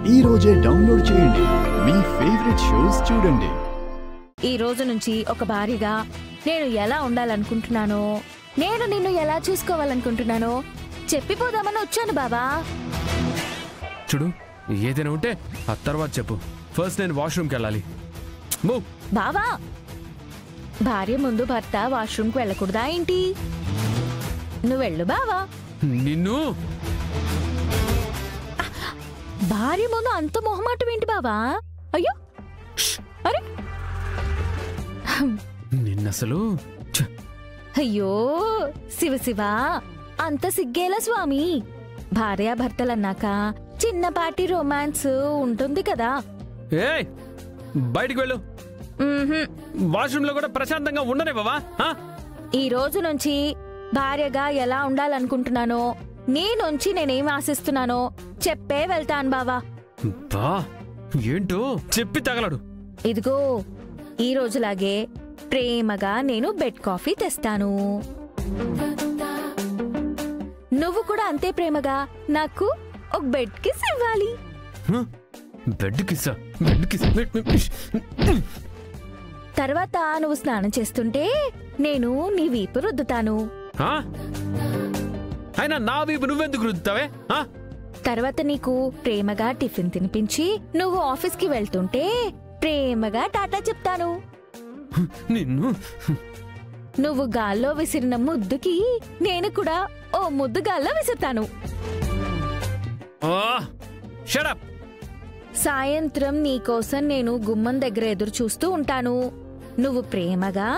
ఈ రోజే డౌన్లోడ్ చేయండి, మీ ఫేవరెట్ షోస్ చూడండి. ఈ రోజు నుంచి ఒక భార్యగా నేను ఎలా ఉండాలనుకుంటున్నానో, నేను నిన్ను ఎలా చూసుకోవాలనుకుంటున్నానో చెప్పిపోదామని వచ్చాను బావా. చూడు, ఏదైనా ఉంటే ఆ తర్వాత చెప్పు. ఫస్ట్ నేను వాష్రూమ్కి వెళ్ళాలి. బావా, భార్య ముందు భర్త వాష్రూమ్కి వెళ్ళకూడదా ఏంటి? నువ్వు వెళ్ళు బావా. నిన్ను భార్య ముందు అంత మొహమాటం ఏంటి బావా? అయ్యో, అరే నిన్నసలు అయ్యో శివ శివ, అంత సిగ్గేలా స్వామి. భార్యాభర్తలన్నాక చిన్నపాటి రొమాన్స్ ఉంటుంది కదా. ఏయ్, బయటికి వెళ్ళు. వాష్రూమ్ లో కూడా ప్రశాంతంగా ఉండనే బావా. ఈ రోజు నుంచి భార్యగా ఎలా ఉండాలనుకుంటున్నానో, నీ నుంచి నేనేం ఆశిస్తున్నానో చెప్పే వెళ్తాను బావా. బా, ఏంటో చెప్పి తగలడు. ఇదిగో, ఈ రోజులాగే ప్రేమగా నేను బెడ్ కాఫీ తెస్తాను. నువ్వు కూడా అంతే ప్రేమగా నాకు ఒక బెడ్ కిస్ ఇవ్వాలి. బెడ్ కిస్సా? Bed kiss. తర్వాత నువ్వు స్నానం చేస్తుంటే నేను నీ వీపు రుద్దుతాను. అయినా నా వీపు నువ్వెందుకు రుద్దుతావే? తర్వాత నీకు ప్రేమగా టిఫిన్ తినిపించి నువ్వు ఆఫీస్కి వెళ్తుంటే ప్రేమగా టాటా చెప్తాను. నిన్ను నువ్వు గాల్లో విసిరిన ముద్దుకి నేను కూడా ఓ ముద్దు గాల్లో విసురుతాను. సాయంత్రం నీకోసం నేను గుమ్మం దగ్గర ఎదురు చూస్తూ ఉంటాను. నువ్వు ప్రేమగా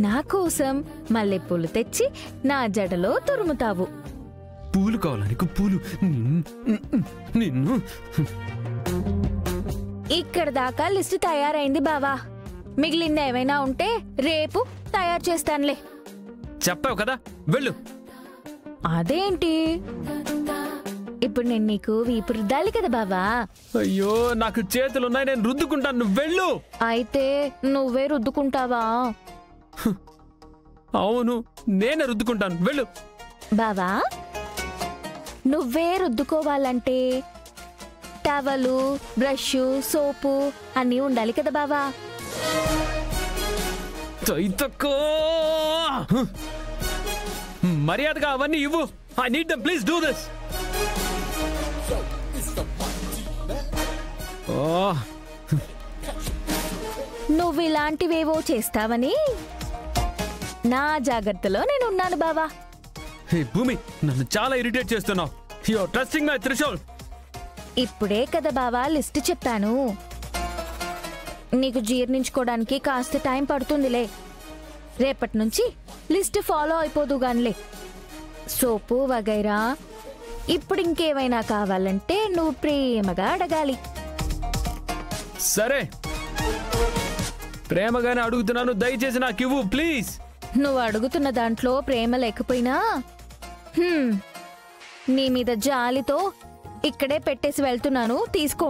నా కోసం మల్లెపూలు తెచ్చి నా జడలో తురుముతావు. పూలు కావాలా నీకు? పూలు? నిన్ను ఇక్కడ దాకా లిస్టు తయారైంది బావా. మిగిలింది ఏమైనా ఉంటే రేపు తయారు చేస్తానులే. చెప్పావు కదా, వెళ్ళు. అదేంటి, ఇప్పుడు నేను నీకు వీపు రుద్దాలి కదా బావా. అయ్యో, నాకు చేతులున్నాయి, నేను రుద్దుకుంటాను, నువ్వు వెళ్ళు. అయితే నువ్వే రుద్దుకుంటావా? అవును, నేనే రుద్దుకుంటాను, వెళ్ళు. బావా, నువ్వే రుద్దుకోవాలంటే టవలు, బ్రష్, సోపు అన్నీ ఉండాలి కదా బావా. మర్యాదగా అవన్నీ ఇవ్వు. I need them, please do this. నువ్వు ఇలాంటివేవో చేస్తావని నా జాగ్రత్తలో నేను ఉన్నాను బావా. భూమి, నన్ను చాలా ఇరిటేట్ చేస్తున్నావు. You are trusting my threshold. ఇప్పుడే కదా బావా లిస్ట్ చెప్పాను. నీకు జీర్ణించుకోవడానికి కాస్త టైం పడుతుందిలే. రేపటి నుంచి లిస్ట్ ఫాలో అయిపోదు గానిలే. సోపు వగైరా. ఇప్పుడు ఇంకేమైనా కావాలంటే నువ్వు ప్రేమగా అడగాలి. సరే, ప్రేమగానే అడుగుతున్నాను, దయచేసి నాకు ఇవ్వు ప్లీజ్. నువ్వు అడుగుతున్న దాంట్లో ప్రేమ లేకపోయినా నీ మీద జాలితో ఇక్కడే పెట్టేసి వెళ్తున్నాను, తీసుకో.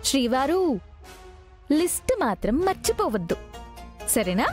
శ్రీవారు, లిస్ట్ మాత్రం మర్చిపోవద్దు, సరేనా?